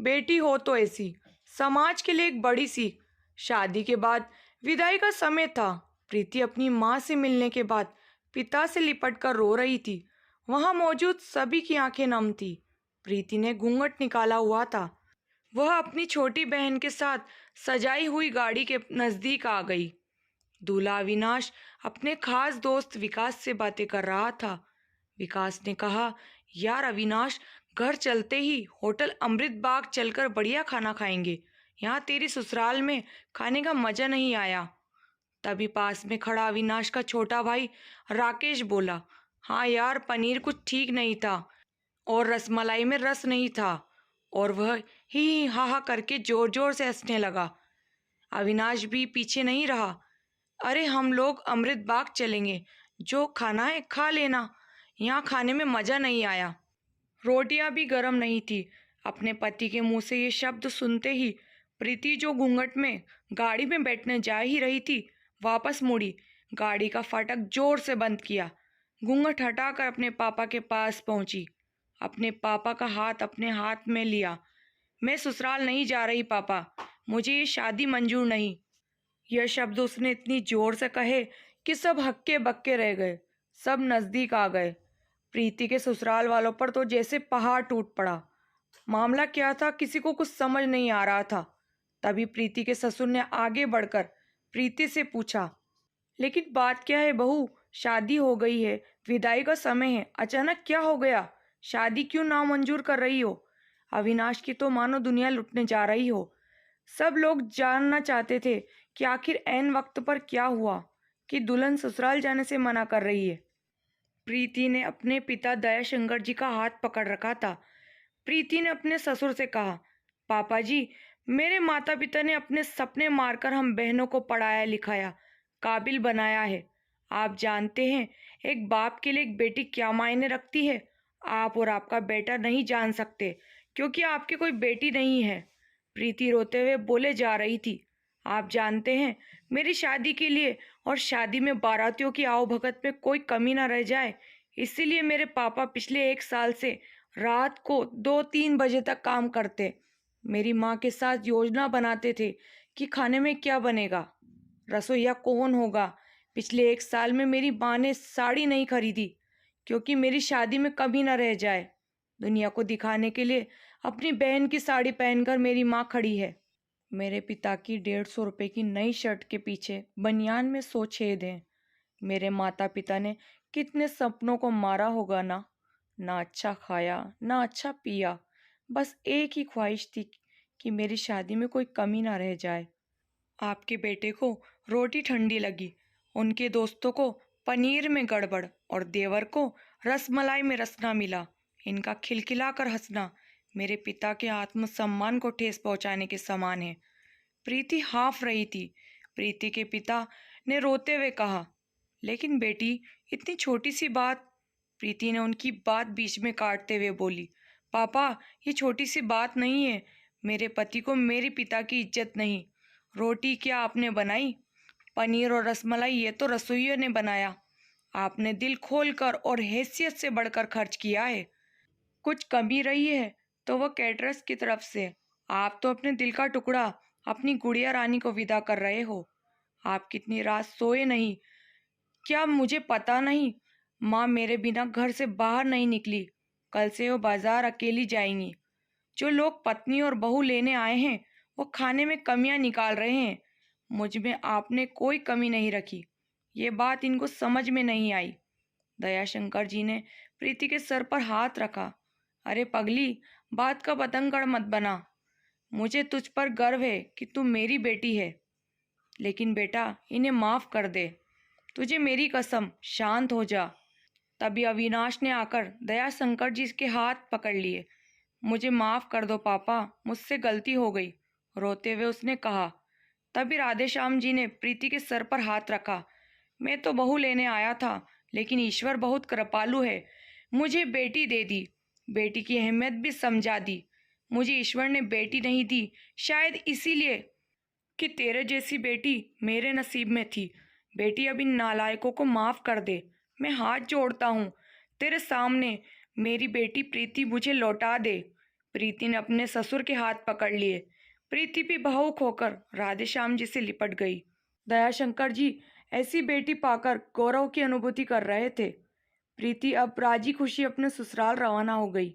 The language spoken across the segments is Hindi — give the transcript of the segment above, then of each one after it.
बेटी हो तो ऐसी, समाज के लिए एक बड़ी सीख। शादी के बाद विदाई का समय था। प्रीति अपनी माँ से मिलने के बाद पिता से लिपट कर रो रही थी। वहां मौजूद सभी की आंखें नम थी। प्रीति ने घूंघट निकाला हुआ था। वह अपनी छोटी बहन के साथ सजाई हुई गाड़ी के नजदीक आ गई। दूल्हा अविनाश अपने खास दोस्त विकास से बातें कर रहा था। विकास ने कहा, यार अविनाश, घर चलते ही होटल अमृत बाग चलकर बढ़िया खाना खाएंगे। यहाँ तेरी ससुराल में खाने का मजा नहीं आया। तभी पास में खड़ा अविनाश का छोटा भाई राकेश बोला, हाँ यार, पनीर कुछ ठीक नहीं था और रसमलाई में रस नहीं था। और वह ही हा हा करके जोर जोर से हंसने लगा। अविनाश भी पीछे नहीं रहा। अरे हम लोग अमृत बाग चलेंगे, जो खाना है खा लेना, यहाँ खाने में मजा नहीं आया। रोटियां भी गर्म नहीं थी। अपने पति के मुंह से ये शब्द सुनते ही प्रीति, जो घूंघट में गाड़ी में बैठने जा ही रही थी, वापस मुड़ी। गाड़ी का फाटक जोर से बंद किया। घूंघट हटाकर अपने पापा के पास पहुंची। अपने पापा का हाथ अपने हाथ में लिया। मैं ससुराल नहीं जा रही पापा, मुझे ये शादी मंजूर नहीं। यह शब्द उसने इतनी जोर से कहे कि सब हक्के बक्के रह गए। सब नजदीक आ गए। प्रीति के ससुराल वालों पर तो जैसे पहाड़ टूट पड़ा। मामला क्या था, किसी को कुछ समझ नहीं आ रहा था। तभी प्रीति के ससुर ने आगे बढ़कर प्रीति से पूछा, लेकिन बात क्या है बहू? शादी हो गई है, विदाई का समय है, अचानक क्या हो गया? शादी क्यों नामंजूर कर रही हो? अविनाश की तो मानो दुनिया लुटने जा रही हो। सब लोग जानना चाहते थे कि आखिर ऐन वक्त पर क्या हुआ कि दुल्हन ससुराल जाने से मना कर रही है। प्रीति ने अपने पिता दयाशंकर जी का हाथ पकड़ रखा था। प्रीति ने अपने ससुर से कहा, पापा जी, मेरे माता पिता ने अपने सपने मारकर हम बहनों को पढ़ाया लिखाया, काबिल बनाया है। आप जानते हैं एक बाप के लिए एक बेटी क्या मायने रखती है। आप और आपका बेटा नहीं जान सकते, क्योंकि आपकी कोई बेटी नहीं है। प्रीति रोते हुए बोले जा रही थी, आप जानते हैं मेरी शादी के लिए और शादी में बारातियों की आवभगत में कोई कमी ना रह जाए, इसीलिए मेरे पापा पिछले 1 साल से रात को 2-3 बजे तक काम करते। मेरी माँ के साथ योजना बनाते थे कि खाने में क्या बनेगा, रसोईया कौन होगा। पिछले 1 साल में मेरी माँ ने साड़ी नहीं खरीदी, क्योंकि मेरी शादी में कमी ना रह जाए। दुनिया को दिखाने के लिए अपनी बहन की साड़ी पहनकर मेरी माँ खड़ी है। मेरे पिता की 150 रुपए की नई शर्ट के पीछे बनियान में 100 छेद हैं। मेरे माता पिता ने कितने सपनों को मारा होगा ना। ना अच्छा खाया, ना अच्छा पिया, बस एक ही ख्वाहिश थी कि मेरी शादी में कोई कमी ना रह जाए। आपके बेटे को रोटी ठंडी लगी, उनके दोस्तों को पनीर में गड़बड़ और देवर को रसमलाई में रस ना मिला। इनका खिलखिलाकर हंसना मेरे पिता के आत्मसम्मान को ठेस पहुंचाने के समान है। प्रीति हाफ रही थी। प्रीति के पिता ने रोते हुए कहा, लेकिन बेटी, इतनी छोटी सी बात। प्रीति ने उनकी बात बीच में काटते हुए बोली, पापा, ये छोटी सी बात नहीं है। मेरे पति को मेरे पिता की इज्जत नहीं। रोटी क्या आपने बनाई? पनीर और रसमलाई ये तो रसोइयों ने बनाया। आपने दिल खोलकर और हैसियत से बढ़कर खर्च किया है। कुछ कमी रही है तो वह कैटरर्स की तरफ से। आप तो अपने दिल का टुकड़ा, अपनी गुड़िया रानी को विदा कर रहे हो। आप कितनी रात सोए नहीं, क्या मुझे पता नहीं? माँ मेरे बिना घर से बाहर नहीं निकली। कल से वो बाजार अकेली जाएंगी। जो लोग पत्नी और बहू लेने आए हैं वो खाने में कमियां निकाल रहे हैं। मुझ में आपने कोई कमी नहीं रखी। ये बात इनको समझ में नहीं आई। दयाशंकर जी ने प्रीति के सर पर हाथ रखा। अरे पगली, बात का पतंगड़ मत बना। मुझे तुझ पर गर्व है कि तू मेरी बेटी है, लेकिन बेटा इन्हें माफ कर दे। तुझे मेरी कसम, शांत हो जा। तभी अविनाश ने आकर दयाशंकर जी के हाथ पकड़ लिए। मुझे माफ कर दो पापा, मुझसे गलती हो गई, रोते हुए उसने कहा। तभी राधेश्याम जी ने प्रीति के सर पर हाथ रखा। मैं तो बहू लेने आया था, लेकिन ईश्वर बहुत कृपालु है, मुझे बेटी दे दी। बेटी की अहमियत भी समझा दी। मुझे ईश्वर ने बेटी नहीं दी, शायद इसीलिए कि तेरे जैसी बेटी मेरे नसीब में थी। बेटी, अब इन नालायकों को माफ कर दे। मैं हाथ जोड़ता हूँ तेरे सामने। मेरी बेटी प्रीति मुझे लौटा दे। प्रीति ने अपने ससुर के हाथ पकड़ लिए। प्रीति भी भावुक होकर राधे श्याम जी से लिपट गई। दयाशंकर जी ऐसी बेटी पाकर गौरव की अनुभूति कर रहे थे। प्रीति अब राजी खुशी अपने ससुराल रवाना हो गई।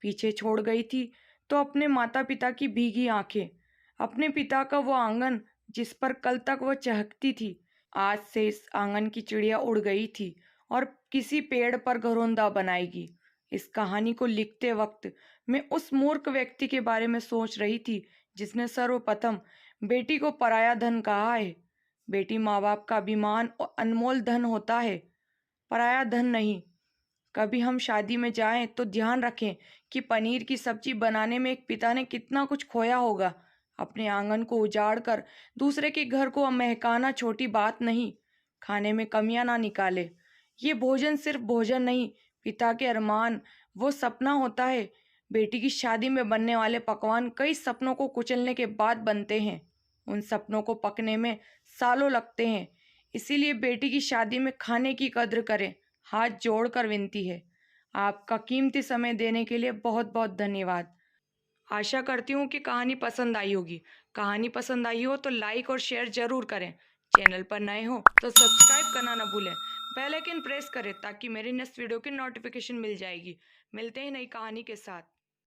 पीछे छोड़ गई थी तो अपने माता पिता की भीगी आंखें, अपने पिता का वो आंगन जिस पर कल तक वो चहकती थी। आज से इस आंगन की चिड़िया उड़ गई थी और किसी पेड़ पर घरौंदा बनाएगी। इस कहानी को लिखते वक्त मैं उस मूर्ख व्यक्ति के बारे में सोच रही थी जिसने सर्वप्रथम बेटी को पराया धन कहा है। बेटी माँ बाप का अभिमान और अनमोल धन होता है, पराया धन नहीं। कभी हम शादी में जाएं तो ध्यान रखें कि पनीर की सब्जी बनाने में एक पिता ने कितना कुछ खोया होगा। अपने आंगन को उजाड़ कर दूसरे के घर को महकाना छोटी बात नहीं। खाने में कमियां ना निकाले। ये भोजन सिर्फ भोजन नहीं, पिता के अरमान, वो सपना होता है। बेटी की शादी में बनने वाले पकवान कई सपनों को कुचलने के बाद बनते हैं। उन सपनों को पकने में सालों लगते हैं। इसीलिए बेटी की शादी में खाने की कद्र करें। हाथ जोड़कर विनती है। आपका कीमती समय देने के लिए बहुत बहुत धन्यवाद। आशा करती हूँ कि कहानी पसंद आई होगी। कहानी पसंद आई हो तो लाइक और शेयर जरूर करें। चैनल पर नए हो तो सब्सक्राइब करना ना भूलें। बेल आइकन प्रेस करें ताकि मेरी नेक्स्ट वीडियो की नोटिफिकेशन मिल जाएगी। मिलते हैं नई कहानी के साथ।